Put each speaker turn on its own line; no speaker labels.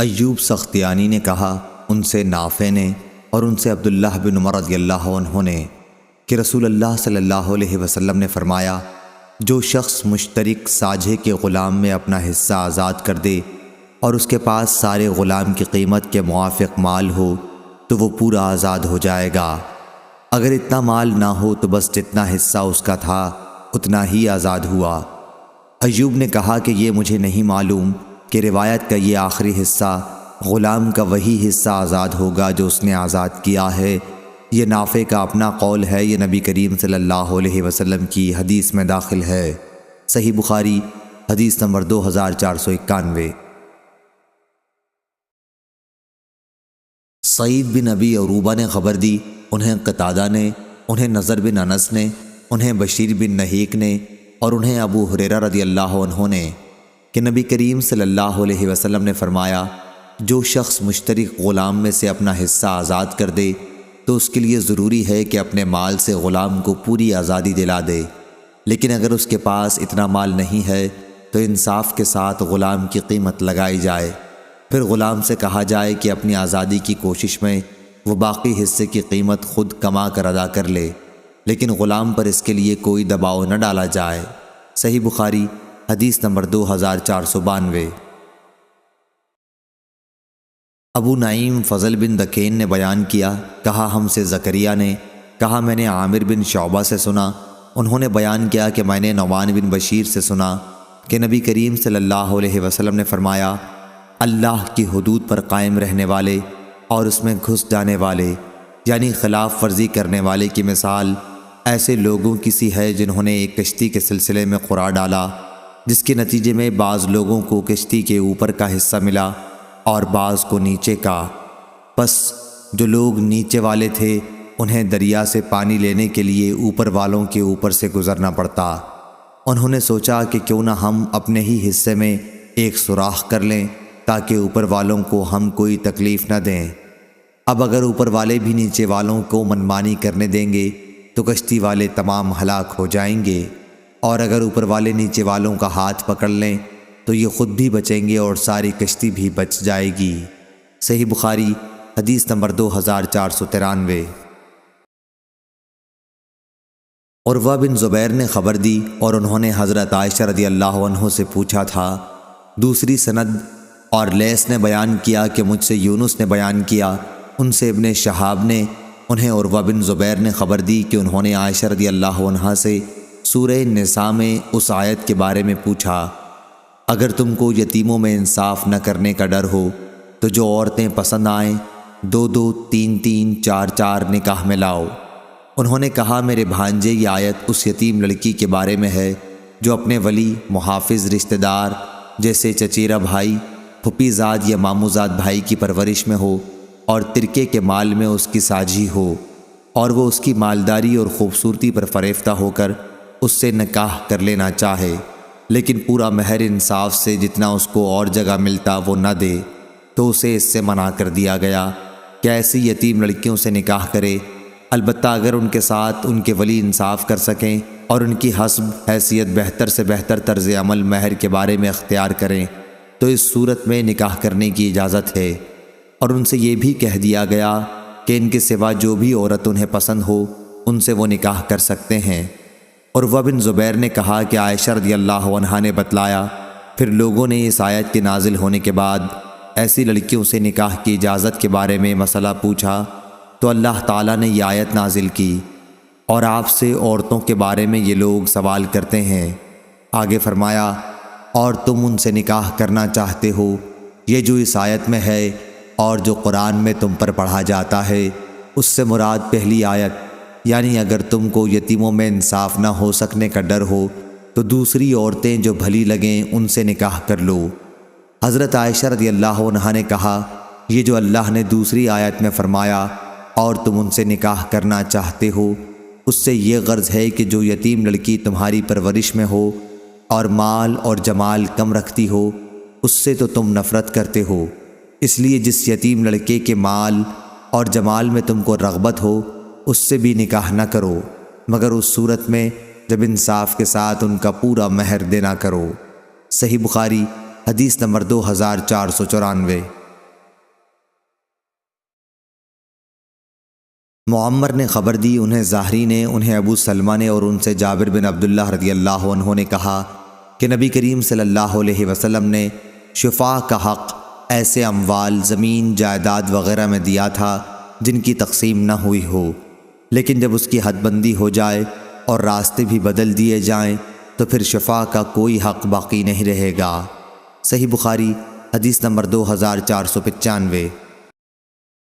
ایوب سختیانی نے کہا، ان سے نافع نے اور ان سے عبداللہ بن عمر رضی اللہ عنہ نے کہ رسول اللہ صلی اللہ علیہ وسلم نے فرمایا، جو شخص مشترک ساجھے کے غلام میں اپنا حصہ آزاد کر دے اور اس کے پاس سارے غلام کی قیمت کے موافق مال ہو تو وہ پورا آزاد ہو جائے گا۔ اگر اتنا مال نہ ہو تو بس جتنا حصہ اس کا تھا اتنا ہی آزاد ہوا۔ ایوب نے کہا کہ یہ مجھے نہیں معلوم کہ روایت کا یہ آخری حصہ غلام کا وہی حصہ آزاد ہوگا جو اس نے آزاد کیا ہے۔ یہ نافع کا اپنا قول ہے، یہ نبی کریم صلی اللہ علیہ وسلم کی حدیث میں داخل ہے۔ صحیح بخاری حدیث نمبر 2491۔ سعید بن ابی عروبہ نے خبر دی، انہیں قتادہ نے، انہیں نضر بن انس نے، انہیں بشیر بن نہیک نے اور انہیں ابو ہریرہ رضی اللہ عنہ نے کہ نبی کریم صلی اللہ علیہ وسلم نے فرمایا، جو شخص مشترک غلام میں سے اپنا حصہ آزاد کر دے تو اس کے لیے ضروری ہے کہ اپنے مال سے غلام کو پوری آزادی دلا دے، لیکن اگر اس کے پاس اتنا مال نہیں ہے تو انصاف کے ساتھ غلام کی قیمت لگائی جائے، پھر غلام سے کہا جائے کہ اپنی آزادی کی کوشش میں وہ باقی حصے کی قیمت خود کما کر ادا کر لے، لیکن غلام پر اس کے لیے کوئی دباؤ نہ ڈالا جائے۔ صحیح بخاری حدیث نمبر 2492۔ ابو نعیم فضل بن دکین نے بیان کیا، کہا ہم سے زکریا نے کہا میں نے عامر بن شعبہ سے سنا، انہوں نے بیان کیا کہ میں نے نعمان بن بشیر سے سنا کہ نبی کریم صلی اللہ علیہ وسلم نے فرمایا، اللہ کی حدود پر قائم رہنے والے اور اس میں گھس جانے والے یعنی خلاف ورزی کرنے والے کی مثال ایسے لوگوں کی سی ہے جنہوں نے ایک کشتی کے سلسلے میں قرع ڈالا، جس کے نتیجے میں بعض لوگوں کو کشتی کے اوپر کا حصہ ملا اور بعض کو نیچے کا۔ پس جو لوگ نیچے والے تھے انہیں دریا سے پانی لینے کے لیے اوپر والوں کے اوپر سے گزرنا پڑتا۔ انہوں نے سوچا کہ کیوں نہ ہم اپنے ہی حصے میں ایک سوراخ کر لیں تاکہ اوپر والوں کو ہم کوئی تکلیف نہ دیں۔ اب اگر اوپر والے بھی نیچے والوں کو منمانی کرنے دیں گے تو کشتی والے تمام ہلاک ہو جائیں گے، اور اگر اوپر والے نیچے والوں کا ہاتھ پکڑ لیں تو یہ خود بھی بچیں گے اور ساری کشتی بھی بچ جائے گی۔ صحیح بخاری حدیث نمبر 2493۔ عروہ بن زبیر نے خبر دی اور انہوں نے حضرت عائشہ رضی اللہ عنہ سے پوچھا تھا۔ دوسری سند اور لیث نے بیان کیا کہ مجھ سے یونس نے بیان کیا، ان سے ابن شہاب نے، انہیں عروہ بن زبیر نے خبر دی کہ انہوں نے عائشہ رضی اللہ عنہا سے سورہ نساء میں اس آیت کے بارے میں پوچھا، اگر تم کو یتیموں میں انصاف نہ کرنے کا ڈر ہو تو جو عورتیں پسند آئیں 2-2 3-3 4-4 نکاح میں لاؤ۔ انہوں نے کہا، میرے بھانجے یہ آیت اس یتیم لڑکی کے بارے میں ہے جو اپنے ولی محافظ رشتہ دار جیسے چچیرا بھائی، پھپھی زاد یا ماموں زاد بھائی کی پرورش میں ہو اور ترکے کے مال میں اس کی ساجھی ہو، اور وہ اس کی مالداری اور خوبصورتی پر فریفتہ ہو کر اس سے نکاح کر لینا چاہے، لیکن پورا مہر انصاف سے جتنا اس کو اور جگہ ملتا وہ نہ دے، تو اسے اس سے منع کر دیا گیا کہ ایسی یتیم لڑکیوں سے نکاح کرے، البتہ اگر ان کے ساتھ ان کے ولی انصاف کر سکیں اور ان کی حسب حیثیت بہتر سے بہتر طرز عمل مہر کے بارے میں اختیار کریں تو اس صورت میں نکاح کرنے کی اجازت ہے۔ اور ان سے یہ بھی کہہ دیا گیا کہ ان کے سوا جو بھی عورت انہیں پسند ہو ان سے وہ نکاح کر سکتے ہیں۔ عروہ بن زبیر نے کہا کہ عائشہ رضی اللہ عنہا نے بتلایا، پھر لوگوں نے اس آیت کے نازل ہونے کے بعد ایسی لڑکیوں سے نکاح کی اجازت کے بارے میں مسئلہ پوچھا تو اللہ تعالیٰ نے یہ آیت نازل کی، اور آپ سے عورتوں کے بارے میں یہ لوگ سوال کرتے ہیں۔ آگے فرمایا، اور تم ان سے نکاح کرنا چاہتے ہو، یہ جو اس آیت میں ہے اور جو قرآن میں تم پر پڑھا جاتا ہے اس سے مراد پہلی آیت یعنی اگر تم کو یتیموں میں انصاف نہ ہو سکنے کا ڈر ہو تو دوسری عورتیں جو بھلی لگیں ان سے نکاح کر لو۔ حضرت عائشہ رضی اللہ عنہا نے کہا، یہ جو اللہ نے دوسری آیت میں فرمایا اور تم ان سے نکاح کرنا چاہتے ہو، اس سے یہ غرض ہے کہ جو یتیم لڑکی تمہاری پرورش میں ہو اور مال اور جمال کم رکھتی ہو اس سے تو تم نفرت کرتے ہو، اس لیے جس یتیم لڑکے کے مال اور جمال میں تم کو رغبت ہو اس سے بھی نکاح نہ کرو، مگر اس صورت میں جب انصاف کے ساتھ ان کا پورا مہر دینا کرو۔ صحیح بخاری حدیث نمبر 2494۔ معمر نے خبر دی، انہیں زاہری نے، انہیں ابو سلمہ نے اور ان سے جابر بن عبداللہ رضی اللہ عنہ نے کہا کہ نبی کریم صلی اللہ علیہ وسلم نے شفاء کا حق ایسے اموال، زمین، جائیداد وغیرہ میں دیا تھا جن کی تقسیم نہ ہوئی ہو، لیکن جب اس کی حد بندی ہو جائے اور راستے بھی بدل دیے جائیں تو پھر شفاء کا کوئی حق باقی نہیں رہے گا۔ صحیح بخاری حدیث نمبر 2495۔